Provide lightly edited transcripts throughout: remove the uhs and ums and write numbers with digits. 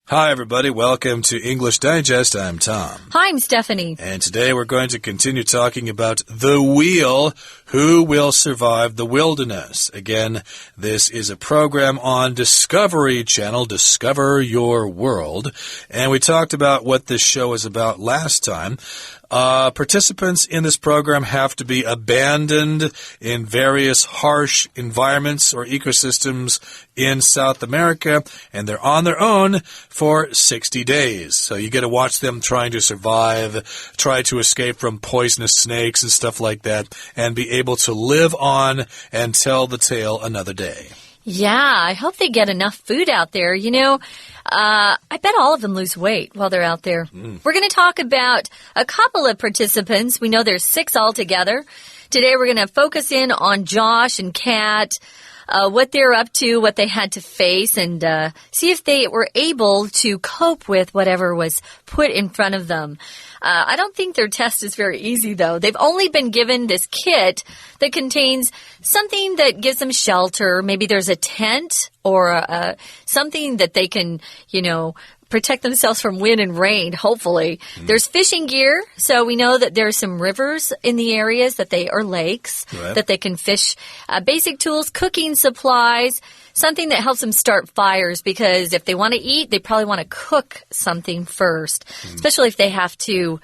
Hi, everybody. Welcome to English Digest. I'm Tom. Hi, I'm Stephanie. And today we're going to continue talking about the wheel. Who will survive the wilderness? Again, this is a program on Discovery Channel, Discover Your World. And we talked about what this show is about last time. Participants in this program have to be abandoned in various harsh environments or ecosystems in South America, and they're on their own for 60 days. So you get to watch them trying to survive, try to escape from poisonous snakes and stuff like that, and be able to live on and tell the tale another day. Yeah, I hope they get enough food out there. You know, I bet all of them lose weight while they're out there. We're going to talk about a couple of participants. We know there's 6 altogether. Today we're going to focus in on Josh and Kat, what they're up to, what they had to face, and see if they were able to cope with whatever was put in front of them. I don't think their test is very easy, though. They've only been given this kit that contains something that gives them shelter. Maybe there's a tent or something that they can, you know, protect themselves from wind and rain, hopefully. There's fishing gear, so we know that there's some rivers in the areas that they are lakes, that they can fish. Basic tools, cooking supplies, something that helps them start fires, because if they want to eat, they probably want to cook something first, especially if they have to.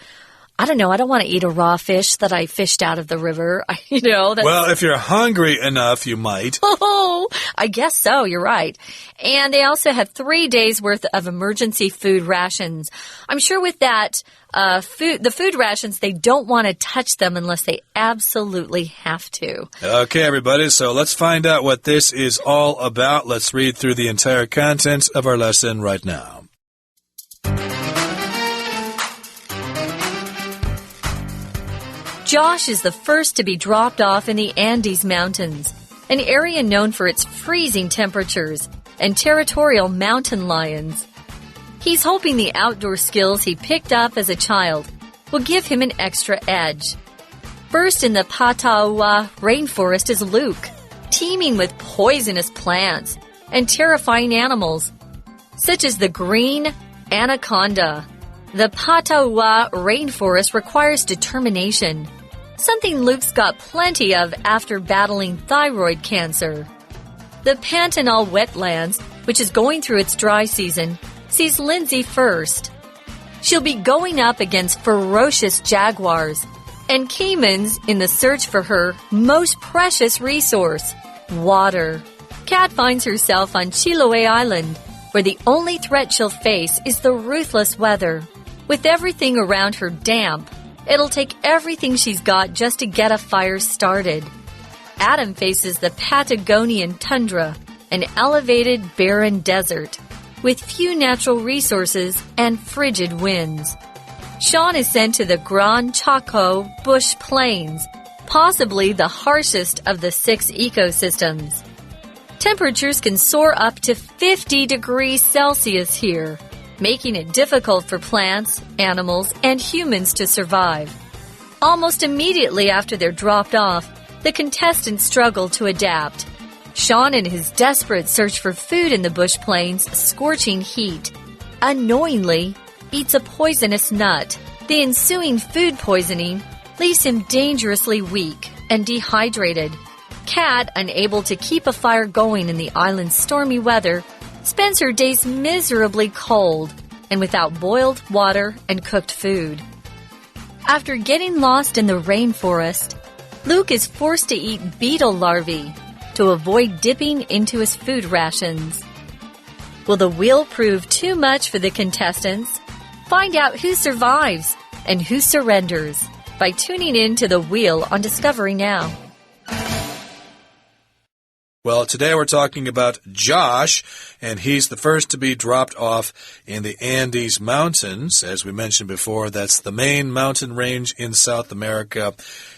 I don't know. I don't want to eat a raw fish that I fished out of the river. You know. Well, if you're hungry enough, you might. Oh, I guess so. You're right. And they also have 3 days worth of emergency food rations. I'm sure with that, the food rations, they don't want to touch them unless they absolutely have to. Okay, everybody. So let's find out what this is all about. Let's read through the entire content of our lesson right now. Josh is the first to be dropped off in the Andes Mountains, an area known for its freezing temperatures and territorial mountain lions. He's hoping the outdoor skills he picked up as a child will give him an extra edge. First in the Patagua rainforest is Luke, teeming with poisonous plants and terrifying animals, such as the green anaconda. The Patagua rainforest requires determination, something Luke's got plenty of after battling thyroid cancer. The Pantanal wetlands, which is going through its dry season, sees Lindsay first. She'll be going up against ferocious jaguars and caimans in the search for her most precious resource, water. Kat finds herself on Chiloé Island, where the only threat she'll face is the ruthless weather. With everything around her damp, it'll take everything she's got just to get a fire started. Adam faces the Patagonian tundra, an elevated, barren desert with few natural resources and frigid winds. Sean is sent to the Gran Chaco bush plains, possibly the harshest of the 6 ecosystems. Temperatures can soar up to 50 degrees Celsius here, making it difficult for plants, animals, and humans to survive. Almost immediately after they're dropped off, the contestants struggle to adapt. Sean and his desperate search for food in the bush plains' scorching heat unknowingly eats a poisonous nut. The ensuing food poisoning leaves him dangerously weak and dehydrated. Kat, unable to keep a fire going in the island's stormy weather, spends her days miserably cold and without boiled water and cooked food. After getting lost in the rainforest, Luke is forced to eat beetle larvae to avoid dipping into his food rations. Will the wheel prove too much for the contestants? Find out who survives and who surrenders by tuning in to The Wheel on Discovery Now. Well, today we're talking about Josh, and he's the first to be dropped off in the Andes Mountains. As we mentioned before, that's the main mountain range in South America.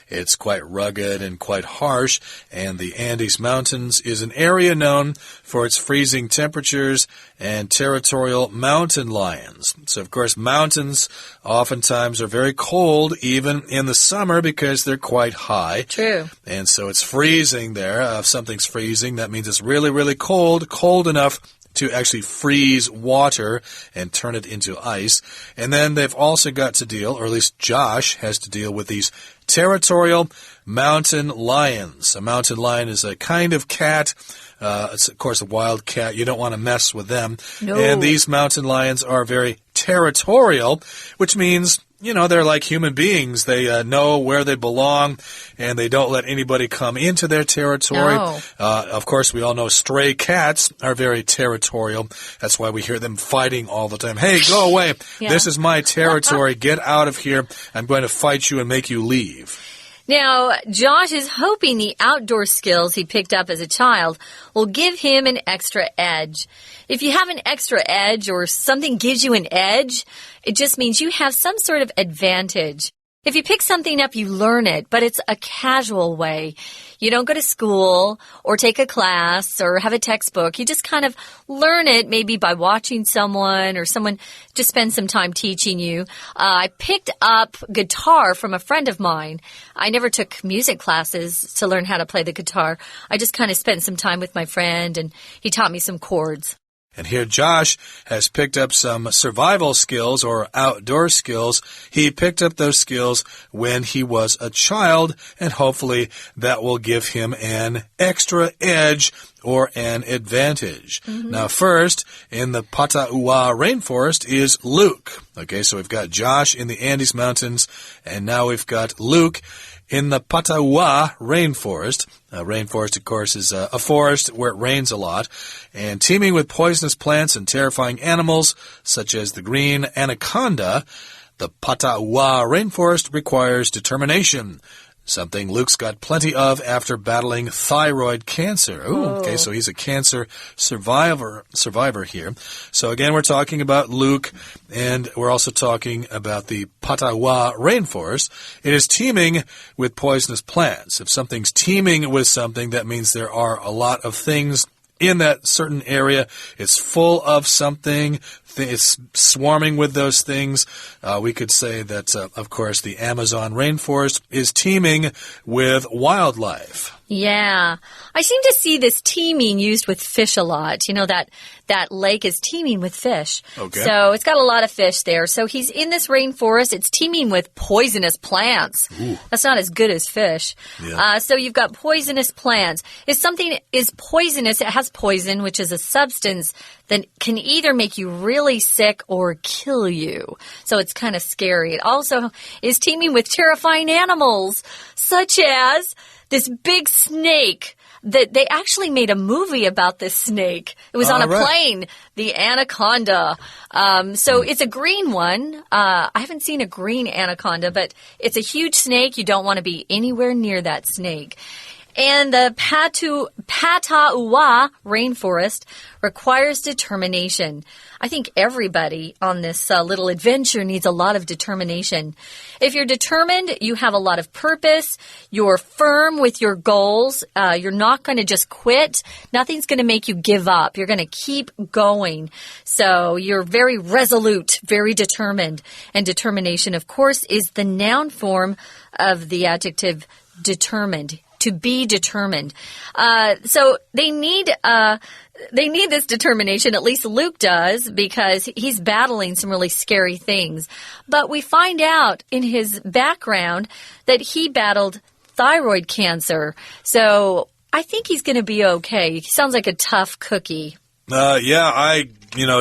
It's quite rugged and quite harsh, and the Andes Mountains is an area known for its freezing temperatures and territorial mountain lions. So, of course, mountains oftentimes are very cold, even in the summer, because they're quite high. True. And so it's freezing there. If something's freezing, that means it's really, really cold, cold enough to actually freeze water and turn it into ice. And then they've also got to deal, or at least Josh has to deal with these territorial mountain lions. A mountain lion is a kind of cat. It's, of course, a wild cat. You don't want to mess with them. No. And these mountain lions are very territorial, which means, you know, they're like human beings. They know where they belong, and they don't let anybody come into their territory. No. Of course, we all know stray cats are very territorial. That's why we hear them fighting all the time. Hey, go away. Yeah. This is my territory. Get out of here. I'm going to fight you and make you leave. Now, Josh is hoping the outdoor skills he picked up as a child will give him an extra edge. If you have an extra edge or something gives you an edge, it just means you have some sort of advantage. If you pick something up, you learn it, but it's a casual way. You don't go to school or take a class or have a textbook. You just kind of learn it maybe by watching someone or someone just spend some time teaching you. I picked up guitar from a friend of mine. I never took music classes to learn how to play the guitar. I just kind of spent some time with my friend, and he taught me some chords. And here Josh has picked up some survival skills or outdoor skills. He picked up those skills when he was a child, and hopefully that will give him an extra edge or an advantage. Now, first, in the Pata'ua rainforest is Luke. Okay, so we've got Josh in the Andes Mountains, and now we've got Luke in the Pata'ua rainforest. Rainforest, of course, is a forest where it rains a lot, and teeming with poisonous plants and terrifying animals, such as the green anaconda. The Pata'ua rainforest requires determination, something Luke's got plenty of after battling thyroid cancer. Ooh, okay, so he's a cancer survivor here. So again, we're talking about Luke, and we're also talking about the Pata'ua rainforest. It is teeming with poisonous plants. If something's teeming with something, that means there are a lot of things in that certain area. It's full of something. It's swarming with those things. We could say that, of course, the Amazon rainforest is teeming with wildlife. Yeah. I seem to see this teeming used with fish a lot. You know, that lake is teeming with fish. Okay. So it's got a lot of fish there. So he's in this rainforest. It's teeming with poisonous plants. Ooh. That's not as good as fish. Yeah. So you've got poisonous plants. If something is poisonous, it has poison, which is a substance that can either make you really sick or kill you. So it's kind of scary. It also is teeming with terrifying animals, such as this big snake. That they actually made a movie about this snake. It was on a plane, the anaconda. So it's a green one. I haven't seen a green anaconda, but it's a huge snake. You don't want to be anywhere near that snake. And the Pata'ua rainforest requires determination. I think everybody on this little adventure needs a lot of determination. If you're determined, you have a lot of purpose. You're firm with your goals. You're not going to just quit. Nothing's going to make you give up. You're going to keep going. So you're very resolute, very determined. And determination, of course, is the noun form of the adjective determined. To be determined. So they need this determination, at least Luke does, because he's battling some really scary things. But we find out in his background that he battled thyroid cancer. So I think he's going to be okay. He sounds like a tough cookie. Yeah, I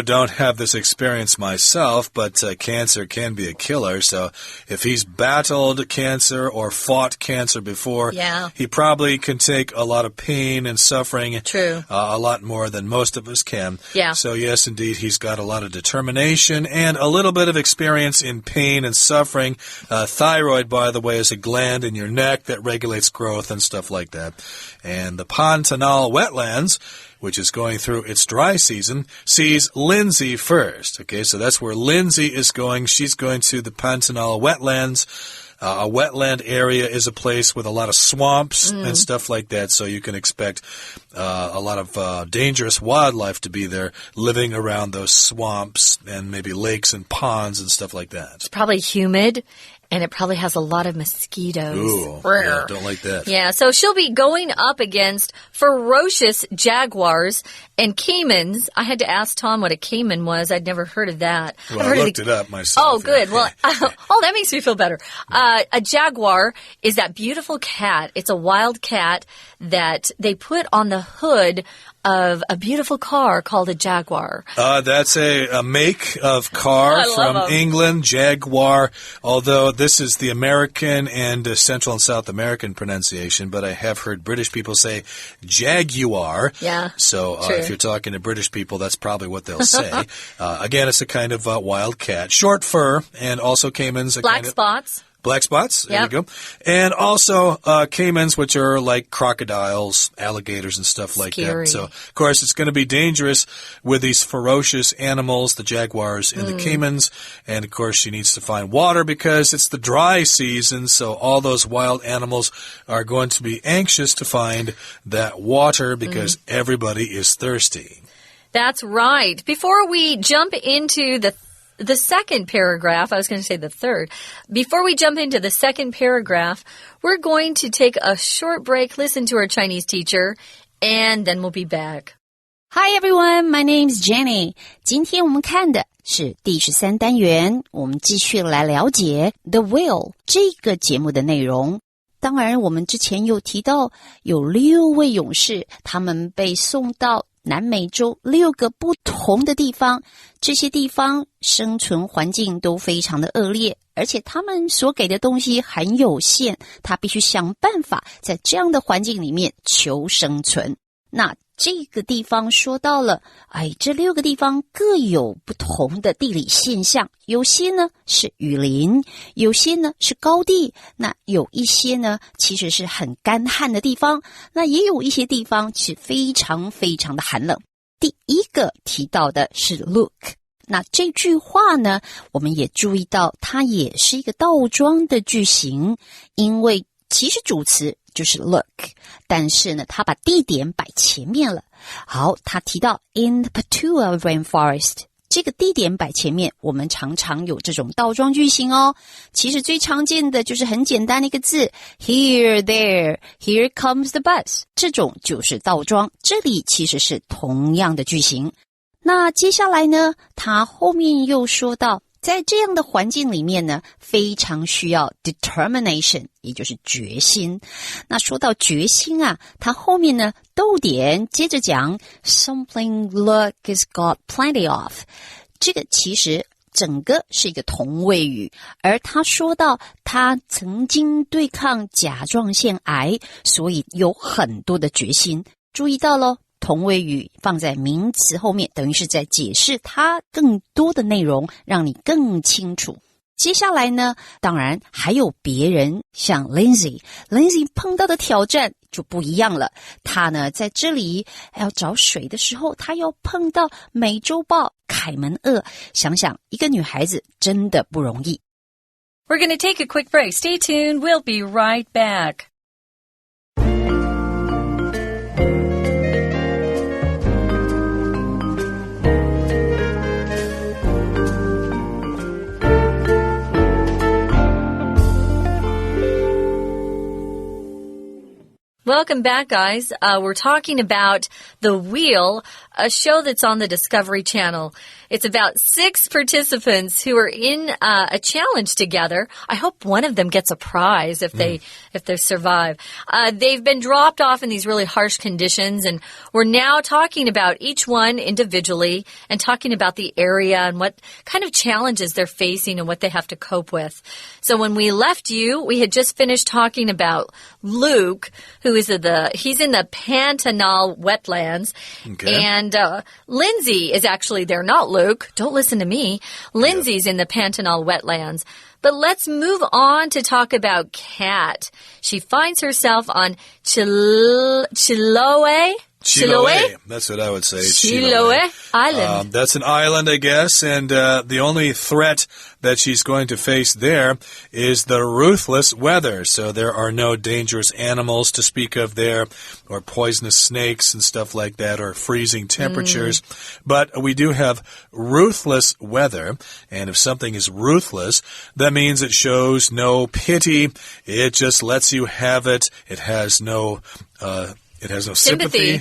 don't have this experience myself, but cancer can be a killer. So if he's battled cancer or fought cancer before, he probably can take a lot of pain and suffering. True. A lot more than most of us can. Yeah. So yes, indeed, he's got a lot of determination and a little bit of experience in pain and suffering. Thyroid, by the way, is a gland in your neck that regulates growth and stuff like that. And the Pantanal wetlands, which is going through its dry season, sees Lindsay first. Okay, so that's where Lindsay is going. She's going to the Pantanal wetlands. A wetland area is a place with a lot of swamps and stuff like that, so you can expect a lot of dangerous wildlife to be there living around those swamps and maybe lakes and ponds and stuff like that. It's probably humid And it probably has a lot of mosquitoes. Ooh, yeah, don't like that. Yeah, so she'll be going up against ferocious jaguars and caimans. I had to ask Tom what a caiman was. I'd never heard of that. Well, I looked it up myself. Oh, good. Well, that makes me feel better. A jaguar is that beautiful cat. It's a wild cat that they put on the hood of a beautiful car called a Jaguar. That's a make of car from England, Jaguar, although this is the American and Central and South American pronunciation, but I have heard British people say Jaguar. Yeah, so if you're talking to British people, that's probably what they'll say. Again, it's a kind of wild cat. Short fur, and also caimans. Black spots. Black spots, there you go. And also caimans, which are like crocodiles, alligators, and stuff like that. So, of course, it's going to be dangerous with these ferocious animals, the jaguars and the caimans. And, of course, she needs to find water because it's the dry season. So all those wild animals are going to be anxious to find that water because everybody is thirsty. That's right. Before we jump into the second paragraph, I was going to say the third. Before we jump into the second paragraph, we're going to take a short break, listen to our Chinese teacher, and then we'll be back. Hi everyone, my name is Jenny. 今天我们看的是第13单元，我们继续来了解 The Whale 这个节目的内容。当然，我们之前有提到有6位勇士，他们被送到南美洲6个不同的地方，这些地方生存环境都非常的恶劣，而且他们所给的东西很有限，他必须想办法在这样的环境里面求生存。那这个地方说到了，这6个地方各有不同的地理现象，有些呢是雨林，有些呢是高地，那有一些呢其实是很干旱的地方，那也有一些地方是非常非常的寒冷。第一个提到的是 look， 那这句话呢，我们也注意到它也是一个倒装的句型，因为其实主词就是 look， 但是呢，他把地点摆前面了。好，他提到 in the Patua rainforest， 这个地点摆前面，我们常常有这种倒装句型哦。其实最常见的就是很简单的一个字 here, there, here comes the bus， 这种就是倒装，这里其实是同样的句型。那接下来呢，他后面又说到，在这样的环境里面呢，非常需要 determination， 也就是决心。那说到决心啊，他后面呢逗点接着讲 something luck has got plenty of， 这个其实整个是一个同位语，而他说到他曾经对抗甲状腺癌，所以有很多的决心。注意到咯，同位语放在名词后面，等于是在解释它更多的内容，让你更清楚。接下来呢，当然还有别人，像 Lindsay 碰到的挑战就不一样了。他呢在这里要找水的时候，他要碰到美洲豹、凯门鳄，想想一个女孩子真的不容易。We're going to take a quick break. Stay tuned. We'll be right back. Welcome back, guys. We're talking about The Wheel, a show that's on the Discovery Channel. It's about 6 participants who are in a challenge together. I hope one of them gets a prize if they survive. They've been dropped off in these really harsh conditions, and we're now talking about each one individually and talking about the area and what kind of challenges they're facing and what they have to cope with. So when we left you, we had just finished talking about Luke, who is he's in the Pantanal wetlands. Okay. And Lindsay is actually there, not Luke. Don't listen to me. Lindsay's in the Pantanal wetlands. But let's move on to talk about Kat. She finds herself on Chiloe Chiloé. That's what I would say. Chiloé Island. That's an island, I guess, and the only threat that she's going to face there is the ruthless weather. So there are no dangerous animals to speak of there, or poisonous snakes and stuff like that, or freezing temperatures. But we do have ruthless weather, and if something is ruthless, that means it shows no pity. It just lets you have it. It has no sympathy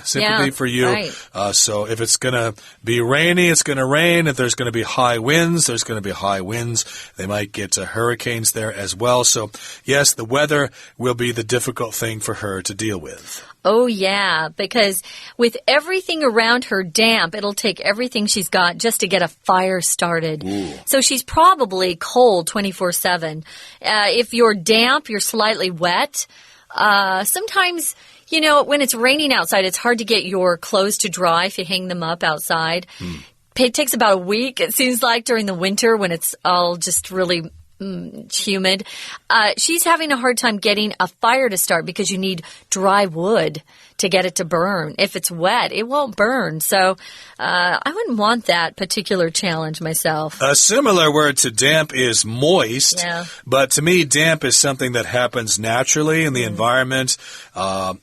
for you. Right. So if it's going to be rainy, it's going to rain. If there's going to be high winds, there's going to be high winds. They might get hurricanes there as well. So, yes, the weather will be the difficult thing for her to deal with. Oh, yeah, because with everything around her damp, it'll take everything she's got just to get a fire started. Ooh. So she's probably cold 24/7. If you're damp, you're slightly wet. Sometimes, you know, when it's raining outside, it's hard to get your clothes to dry if you hang them up outside. It takes about a week, it seems like, during the winter when it's all just really humid. She's having a hard time getting a fire to start because you need dry wood to get it to burn. If it's wet, it won't burn. So I wouldn't want that particular challenge myself. A similar word to damp is moist. Yeah. But to me, damp is something that happens naturally in the environment.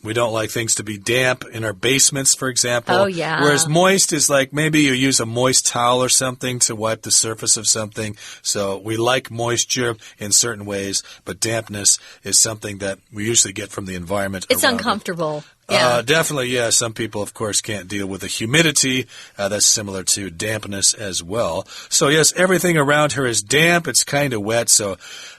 We don't like things to be damp in our basements, for example. Oh, yeah. Whereas moist is like maybe you use a moist towel or something to wipe the surface of something. So we like moisture in certain ways, but dampness is something that we usually get from the environment. It's uncomfortable. Yeah. Definitely, yeah. Some people, of course, can't deal with the humidity. That's similar to dampness as well. So, yes, everything around her is damp. It's kind of wet, so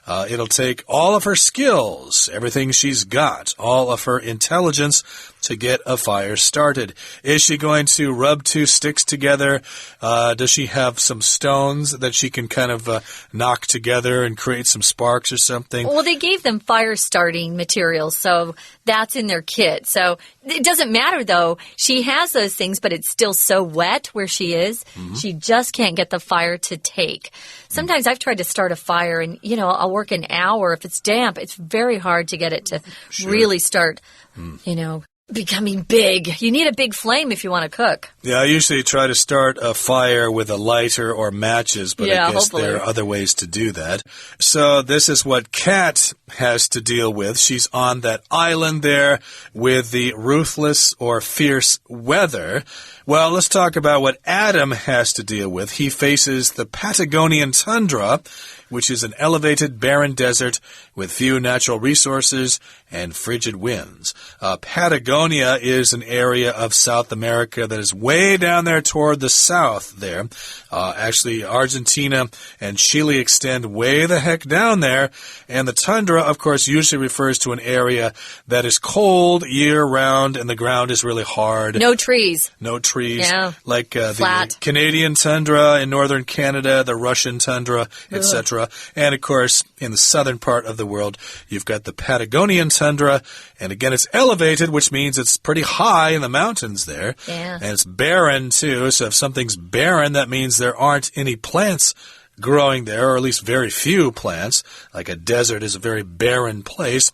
it'll take all of her skills, everything she's got, all of her intelligence to get a fire started. Is she going to rub two sticks together? Does she have some stones that she can kind of knock together and create some sparks or something? Well, they gave them fire starting materials, so that's in their kit. So it doesn't matter, though. She has those things, but it's still so wet where she is. She just can't get the fire to take. Sometimes I've tried to start a fire, and, you know, I'll work an hour. If it's damp, it's very hard to get it to really start, you know, becoming big. You need a big flame if you want to cook. Yeah, I usually try to start a fire with a lighter or matches, but I guess there are other ways to do that. So this is what Kat has to deal with. She's on that island there with the ruthless or fierce weather. Well, let's talk about what Adam has to deal with. He faces the Patagonian tundra, which is an elevated, barren desert with few natural resources and frigid winds. Patagonia is an area of South America that is way down there toward the south there. Actually, Argentina and Chile extend way the heck down there. And the tundra, of course, usually refers to an area that is cold year-round and the ground is really hard. No trees. No trees. Yeah. Like the Canadian tundra in northern Canada, the Russian tundra, etc. And, of course, in the southern part of the world, you've got the Patagonian tundra. And, again, it's elevated, which means it's pretty high in the mountains there. Yeah. And it's barren, too. So if something's barren, that means there aren't any plants growing there, or at least very few plants. Like a desert is a very barren place.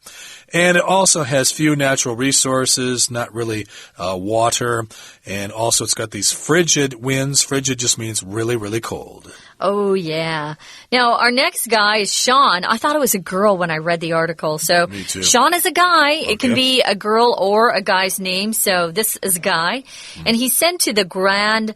And it also has few natural resources, not really water. And also it's got these frigid winds. Frigid just means really, really cold. Oh, yeah. Now, our next guy is Sean. I thought it was a girl when I read the article. So, Me too. Sean is a guy. Okay. It can be a girl or a guy's name. So, this is a guy. And he's sent to the Grand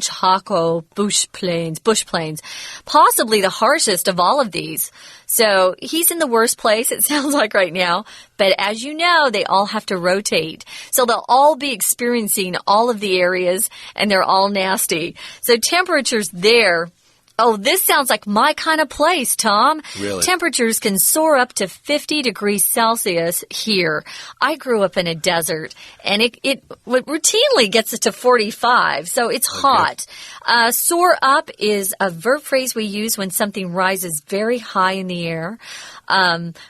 Chaco bush plains, possibly the harshest of all of these. So he's in the worst place, it sounds like right now. But as you know, they all have to rotate. So they'll all be experiencing all of the areas, and they're all nasty. So temperatures there. Oh, this sounds like my kind of place, Tom. Really? Temperatures can soar up to 50 degrees Celsius here. I grew up in a desert, and it routinely gets it to 45, so it's hot. Soar up is a verb phrase we use when something rises very high in the air.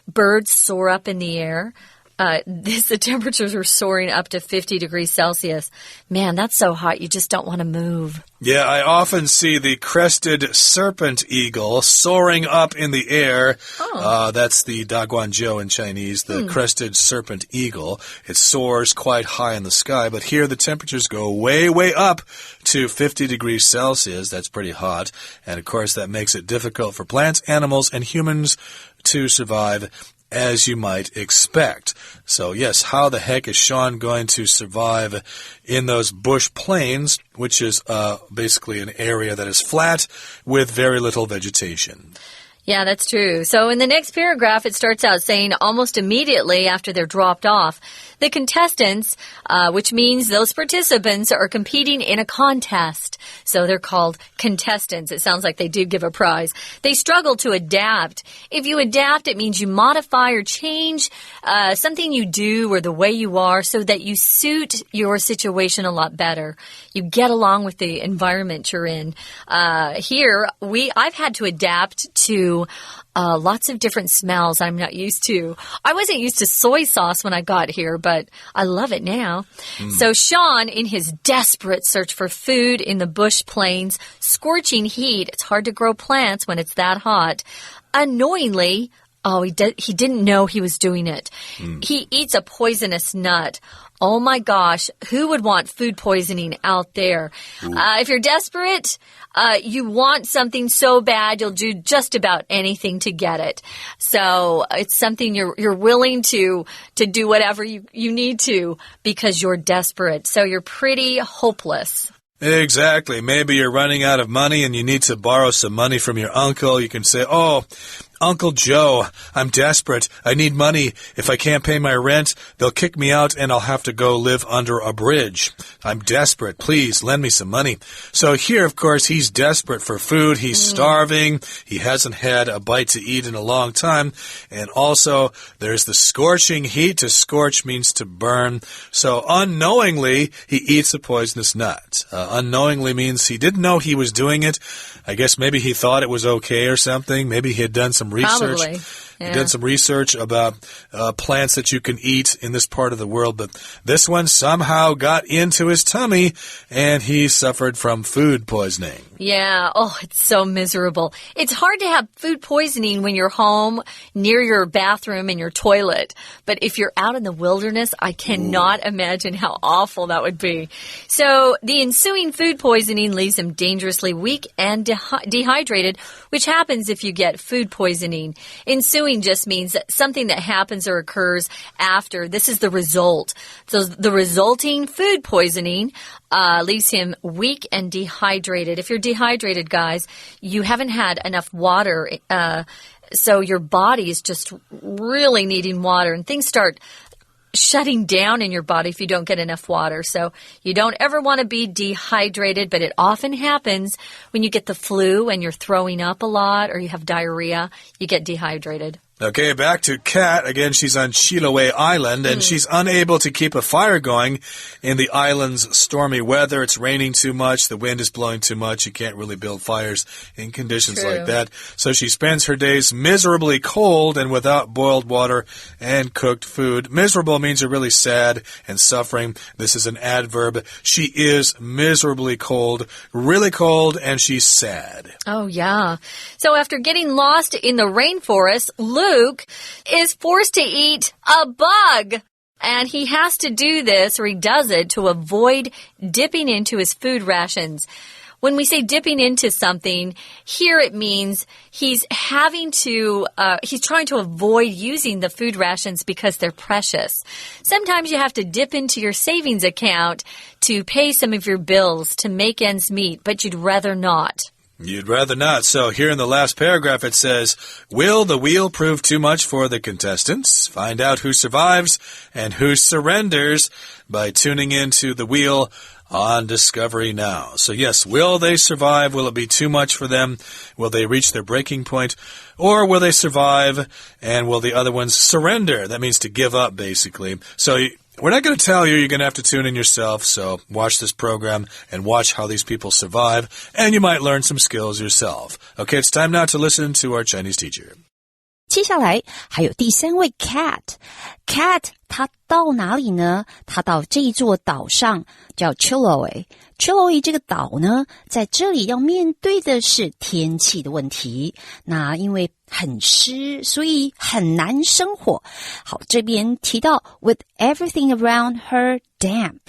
Birds soar up in the air. The temperatures are soaring up to 50 degrees Celsius. Man, that's so hot, you just don't want to move. Yeah, I often see the crested serpent eagle soaring up in the air. That's the daguanzhou in Chinese, the crested serpent eagle. It soars quite high in the sky, but here the temperatures go way, way up to 50 degrees Celsius. That's pretty hot. And of course, that makes it difficult for plants, animals, and humans to survive, as you might expect. So, yes, how the heck is Sean going to survive in those bush plains, which is basically an area that is flat with very little vegetation? Yeah, that's true. So in the next paragraph, it starts out saying almost immediately after they're dropped off, the contestants, which means those participants, are competing in a contest. So they're called contestants. It sounds like they do give a prize. They struggle to adapt. If you adapt, it means you modify or change something you do or the way you are so that you suit your situation a lot better. You get along with the environment you're in. Here, I've had to adapt to lots of different smells I'm not used to. I wasn't used to soy sauce when I got here, but I love it now. So Sean, in his desperate search for food in the bush plains, scorching heat, it's hard to grow plants when it's that hot. Unknowingly, he didn't know he was doing it. He eats a poisonous nut. Oh my gosh, who would want food poisoning out there? If you're desperate, you want something so bad, you'll do just about anything to get it. So it's something you're willing to do whatever you need to because you're desperate. So you're pretty hopeless. Exactly. Maybe you're running out of money and you need to borrow some money from your uncle. You can say, "Oh, Uncle Joe, I'm desperate. I need money. If I can't pay my rent, they'll kick me out and I'll have to go live under a bridge. I'm desperate. Please lend me some money." So here, of course, he's desperate for food. He's starving. He hasn't had a bite to eat in a long time. And also, there's the scorching heat. To scorch means to burn. So unknowingly, he eats a poisonous nut. Unknowingly means he didn't know he was doing it. I guess maybe he thought it was okay or something. Maybe he had done some research. Probably. Yeah. He did some research about plants that you can eat in this part of the world, but this one somehow got into his tummy and he suffered from food poisoning. Yeah, it's so miserable. It's hard to have food poisoning when you're home near your bathroom and your toilet. But if you're out in the wilderness, I cannot imagine how awful that would be. So the ensuing food poisoning leaves him dangerously weak and dehydrated, which happens if you get food poisoning. Ensuing just means that something that happens or occurs after. This is the result. So the resulting food poisoning leaves him weak and dehydrated. If you're dehydrated, guys, you haven't had enough water, so your body is just really needing water, and things start shutting down in your body if you don't get enough water. So you don't ever want to be dehydrated, but it often happens when you get the flu and you're throwing up a lot or you have diarrhea, you get dehydrated. Okay, back to Kat. Again, she's on Chiloé Island, and she's unable to keep a fire going in the island's stormy weather. It's raining too much. The wind is blowing too much. You can't really build fires in conditions like that. So she spends her days miserably cold and without boiled water and cooked food. Miserable means you're really sad and suffering. This is an adverb. She is miserably cold, really cold, and she's sad. Oh, yeah. So after getting lost in the rainforest, Luke is forced to eat a bug. And he has to do this, or he does it, to avoid dipping into his food rations. When we say dipping into something, here it means he's trying to avoid using the food rations because they're precious. Sometimes you have to dip into your savings account to pay some of your bills to make ends meet, but you'd rather not. You'd rather not. So here in the last paragraph it says, will the wheel prove too much for the contestants? Find out who survives and who surrenders by tuning into the wheel on Discovery Now. So yes, will they survive? Will it be too much for them? Will they reach their breaking point? Or will they survive and will the other ones surrender? That means to give up, basically. So we're not going to tell you. You're going to have to tune in yourself. So watch this program and watch how these people survive, and you might learn some skills yourself. Okay, it's time now to listen to our Chinese teacher. 接下来还有第三位 Cat。Cat 他到哪里呢？他到这一座岛上叫 Chiloe。Chiloe 这个岛呢，在这里要面对的是天气的问题。那因为很湿，所以很难生活。好，这边提到 with everything around her damp。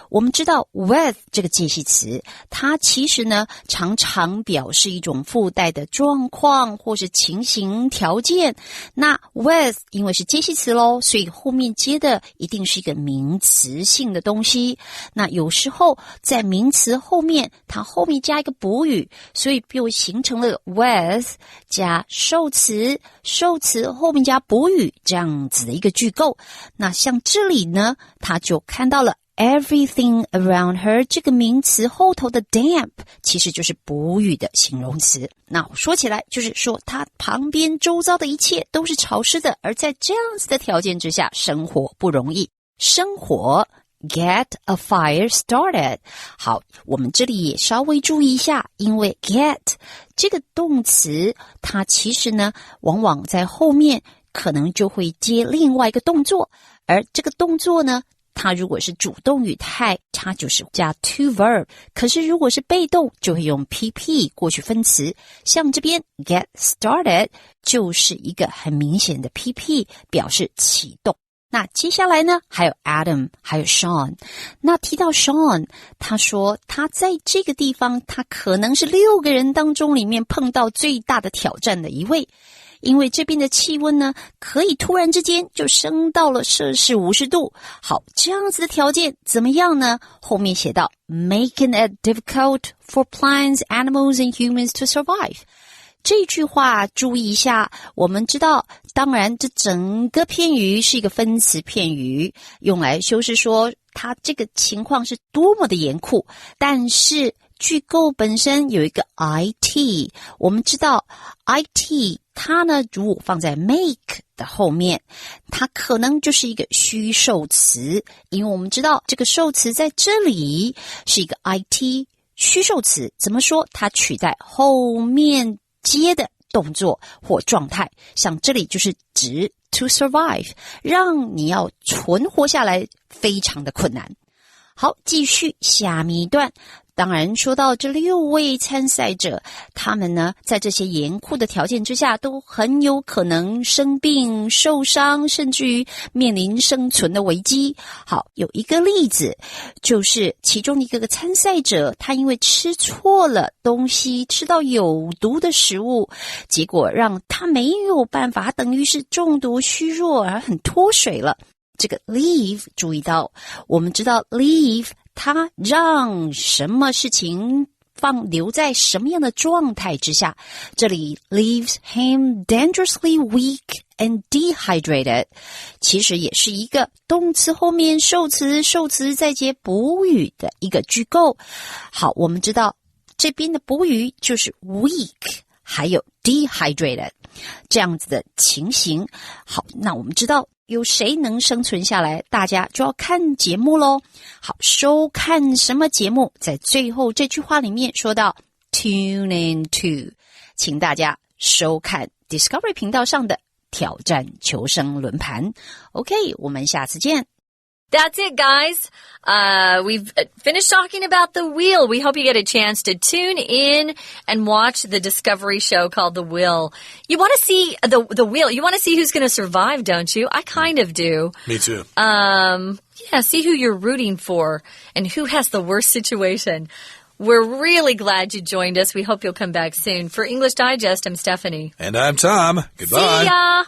我们知道 with 这个介系词，它其实呢常常表示一种附带的状况或是情形条件。那 with 因为是介系词咯，所以后面接的一定是一个名词性的东西。那有时候在名词后面，它后面加一个补语，所以就形成了 with 加受词，受词后面加补语这样子的一个句构。那像这里呢，他就看到了 everything around her 这个名词后头的 damp 其实就是补语的形容词。那说起来就是说他旁边周遭的一切都是潮湿的，而在这样子的条件之下生活不容易。生活Get a fire started。 好，我们这里也稍微注意一下，因为 get 这个动词它其实呢往往在后面可能就会接另外一个动作，而这个动作呢它如果是主动语态，它就是加 to verb， 可是如果是被动就会用 PP 过去分词。像这边 get started 就是一个很明显的 PP， 表示启动。那接下来呢还有 Adam 还有 Sean。 那提到 Sean， 他说他在这个地方他可能是6个人当中里面碰到最大的挑战的一位，因为这边的气温呢可以突然之间就升到了摄氏50度。好，这样子的条件怎么样呢？后面写到 making it difficult for plants, animals and humans to survive。这句话注意一下，我们知道当然这整个片语是一个分词片语，用来修饰说它这个情况是多么的严酷，但是句构本身有一个 IT， 我们知道 IT 它呢如果放在 make 的后面，它可能就是一个虚受词，因为我们知道这个受词在这里是一个 IT 虚受词，怎么说？它取代后面接的动作或状态，像这里就是指 to survive， 让你要存活下来非常的困难。好，继续下面一段。当然说到这6位参赛者，他们呢在这些严酷的条件之下都很有可能生病受伤，甚至于面临生存的危机。好，有一个例子就是其中一个参赛者，他因为吃错了东西，吃到有毒的食物，结果让他没有办法，他等于是中毒虚弱而很脱水了。这个 leave 注意到，我们知道 leave 它让什么事情留在什么样的状态之下，这里 leaves him dangerously weak and dehydrated 其实也是一个动词后面受词，受词再接补语的一个句构。好，我们知道这边的补语就是 weak 还有 dehydrated 这样子的情形。好，那我们知道有谁能生存下来，大家就要看节目咯。好，收看什么节目？在最后这句话里面说到 tune into， 请大家收看 Discovery 频道上的挑战求生轮盘。 OK， 我们下次见。That's it, guys. We've finished talking about the wheel. We hope you get a chance to tune in and watch the Discovery show called The Wheel. You want to see the wheel. You want to see who's going to survive, don't you? I kind of do. Me too. Yeah, see who you're rooting for and who has the worst situation. We're really glad you joined us. We hope you'll come back soon. For English Digest, I'm Stephanie. And I'm Tom. Goodbye. See ya!